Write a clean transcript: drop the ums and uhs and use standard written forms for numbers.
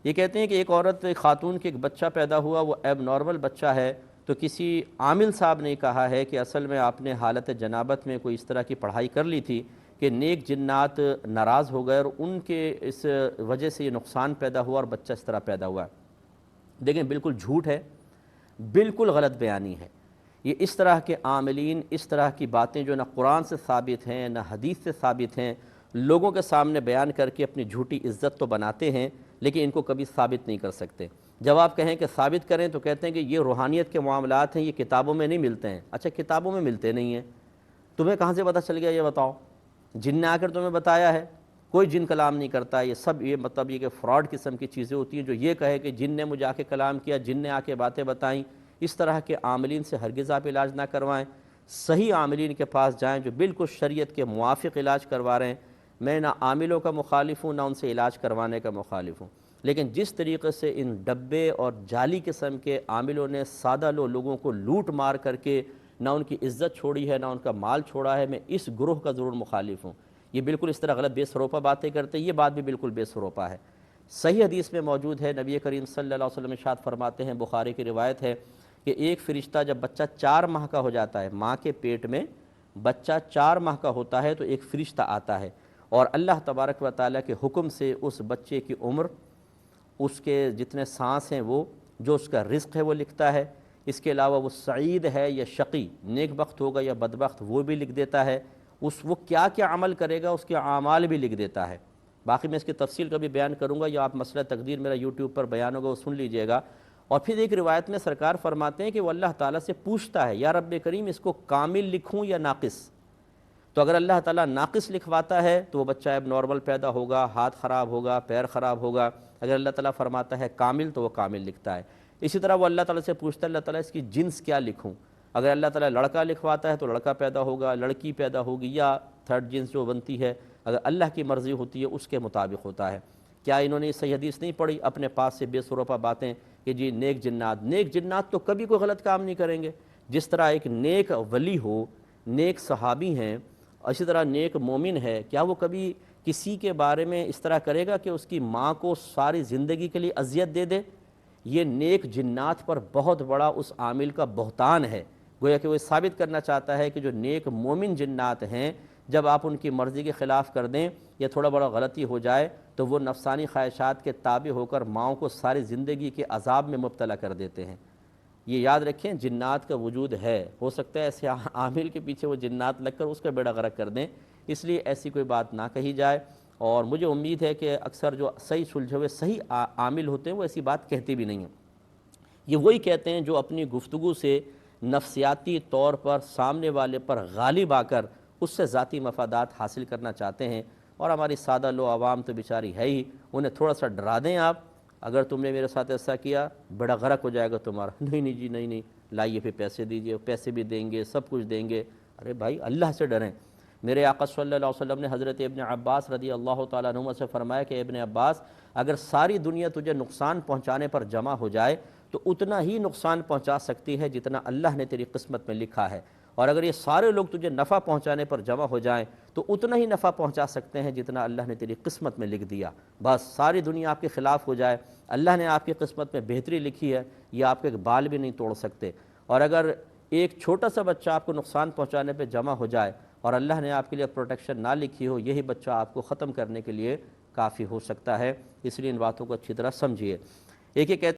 یہ کہتے ہیں کہ ایک عورت، ایک خاتون کے ایک بچہ پیدا ہوا، وہ ایب نارمل بچہ ہے، تو کسی عامل صاحب نے کہا ہے کہ اصل میں آپ نے حالت جنابت میں کوئی اس طرح کی پڑھائی کر لی تھی کہ نیک جنات ناراض ہو گئے اور ان کے اس وجہ سے یہ نقصان پیدا ہوا اور بچہ اس طرح پیدا ہوا ہے۔ دیکھیں بالکل جھوٹ ہے، بالکل غلط بیانی ہے۔ یہ اس طرح کے عاملین، اس طرح کی باتیں جو نہ قرآن سے ثابت ہیں نہ حدیث سے ثابت ہیں، لوگوں کے سامنے بیان کر کے اپنی جھوٹی عزت تو بناتے ہیں لیکن ان کو کبھی ثابت نہیں کر سکتے۔ جب آپ کہیں کہ ثابت کریں تو کہتے ہیں کہ یہ روحانیت کے معاملات ہیں، یہ کتابوں میں نہیں ملتے ہیں۔ اچھا کتابوں میں ملتے نہیں ہیں، تمہیں کہاں سے پتہ چل گیا یہ بتاؤ؟ جن نے آ کر تمہیں بتایا ہے؟ کوئی جن کلام نہیں کرتا۔ یہ سب یہ مطلب یہ کہ فراڈ قسم کی چیزیں ہوتی ہیں۔ جو یہ کہے کہ جن نے مجھے آ کے کلام کیا، جن نے آ کے باتیں بتائیں، اس طرح کے عاملین سے ہرگز آپ علاج نہ کروائیں۔ صحیح عاملین کے پاس جائیں جو بالکل شریعت کے موافق علاج کروا رہے ہیں۔ میں نہ عاملوں کا مخالف ہوں نہ ان سے علاج کروانے کا مخالف ہوں، لیکن جس طریقے سے ان ڈبے اور جعلی قسم کے عاملوں نے سادہ لوگوں کو لوٹ مار کر کے نہ ان کی عزت چھوڑی ہے نہ ان کا مال چھوڑا ہے، میں اس گروہ کا ضرور مخالف ہوں۔ یہ بالکل اس طرح غلط بے سروپا باتیں کرتے ہیں، یہ بات بھی بالکل بے سروپا ہے۔ صحیح حدیث میں موجود ہے، نبی کریم صلی اللہ علیہ وسلم ارشاد فرماتے ہیں، بخاری کی روایت ہے کہ ایک فرشتہ جب بچہ 4 ماہ کا ہو جاتا ہے، ماں کے پیٹ میں بچہ 4 ماہ کا ہوتا ہے تو ایک فرشتہ آتا ہے اور اللہ تبارک و تعالیٰ کے حکم سے اس بچے کی عمر، اس کے جتنے سانس ہیں، وہ جو اس کا رزق ہے وہ لکھتا ہے۔ اس کے علاوہ وہ سعید ہے یا شقی، نیک بخت ہوگا یا بدبخت، وہ بھی لکھ دیتا ہے۔ وہ کیا کیا عمل کرے گا اس کے اعمال بھی لکھ دیتا ہے۔ باقی میں اس کی تفصیل کبھی بیان کروں گا، یا آپ مسئلہ تقدیر میرا یوٹیوب پر بیان ہوگا، وہ سن لیجئے گا۔ اور پھر ایک روایت میں سرکار فرماتے ہیں کہ وہ اللہ تعالیٰ سے پوچھتا ہے، یا رب کریم اس کو کامل لکھوں یا ناقص؟ تو اگر اللہ تعالیٰ ناقص لکھواتا ہے تو وہ بچہ اب نارمل پیدا ہوگا، ہاتھ خراب ہوگا، پیر خراب ہوگا۔ اگر اللہ تعالیٰ فرماتا ہے کامل تو وہ کامل لکھتا ہے۔ اسی طرح وہ اللہ تعالیٰ سے پوچھتا ہے، اللہ تعالیٰ اس کی جنس کیا لکھوں؟ اگر اللہ تعالیٰ لڑکا لکھواتا ہے تو لڑکا پیدا ہوگا، لڑکی پیدا ہوگی، یا تھرڈ جنس جو بنتی ہے، اگر اللہ کی مرضی ہوتی ہے اس کے مطابق ہوتا ہے۔ کیا انہوں نے صحیح حدیث نہیں پڑھی اپنے پاس سے بے سروپا باتیں کہ جی نیک جنات تو کبھی کوئی غلط کام نہیں کریں گے؟ جس طرح ایک نیک ولی ہو، نیک صحابی ہیں، اسی طرح نیک مومن ہے، کیا وہ کبھی کسی کے بارے میں اس طرح کرے گا کہ اس کی ماں کو ساری زندگی کے لیے اذیت دے دے؟ یہ نیک جنات پر بہت بڑا اس عامل کا بہتان ہے۔ گویا کہ وہ ثابت کرنا چاہتا ہے کہ جو نیک مومن جنات ہیں، جب آپ ان کی مرضی کے خلاف کر دیں یا تھوڑا بڑا غلطی ہو جائے تو وہ نفسانی خواہشات کے تابع ہو کر ماؤں کو ساری زندگی کے عذاب میں مبتلا کر دیتے ہیں۔ یہ یاد رکھیں، جنات کا وجود ہے، ہو سکتا ہے ایسے عامل کے پیچھے وہ جنات لگ کر اس کا بیڑا غرق کر دیں، اس لیے ایسی کوئی بات نہ کہی جائے۔ اور مجھے امید ہے کہ اکثر جو صحیح سلجھے ہوئے صحیح عامل ہوتے ہیں وہ ایسی بات کہتے بھی نہیں ہیں۔ یہ وہی کہتے ہیں جو اپنی گفتگو سے نفسیاتی طور پر سامنے والے پر غالب آ کر اس سے ذاتی مفادات حاصل کرنا چاہتے ہیں۔ اور ہماری سادہ لو عوام تو بیچاری ہے ہی، انہیں تھوڑا سا ڈرا دیں آپ، اگر تم نے میرے ساتھ ایسا کیا بڑا غرق ہو جائے گا تمہارا، نہیں جی نہیں، لائیے پھر پیسے دیجئے، پیسے بھی دیں گے، سب کچھ دیں گے۔ ارے بھائی اللہ سے ڈریں۔ میرے آقا صلی اللہ علیہ وسلم نے حضرت ابن عباس رضی اللہ تعالیٰ عنہما سے فرمایا کہ ابن عباس، اگر ساری دنیا تجھے نقصان پہنچانے پر جمع ہو جائے تو اتنا ہی نقصان پہنچا سکتی ہے جتنا اللہ نے تیری قسمت میں لکھا ہے، اور اگر یہ سارے لوگ تجھے نفع پہنچانے پر جمع ہو جائیں تو اتنا ہی نفع پہنچا سکتے ہیں جتنا اللہ نے تیری قسمت میں لکھ دیا۔ بس ساری دنیا آپ کے خلاف ہو جائے، اللہ نے آپ کی قسمت میں بہتری لکھی ہے، یہ آپ کے بال بھی نہیں توڑ سکتے۔ اور اگر ایک چھوٹا سا بچہ آپ کو نقصان پہنچانے پہ جمع ہو جائے اور اللہ نے آپ کے لیے پروٹیکشن نہ لکھی ہو، یہی بچہ آپ کو ختم کرنے کے لیے کافی ہو سکتا ہے۔ اس لیے ان باتوں کو اچھی طرح سمجھیے۔ ایک یہ کہتے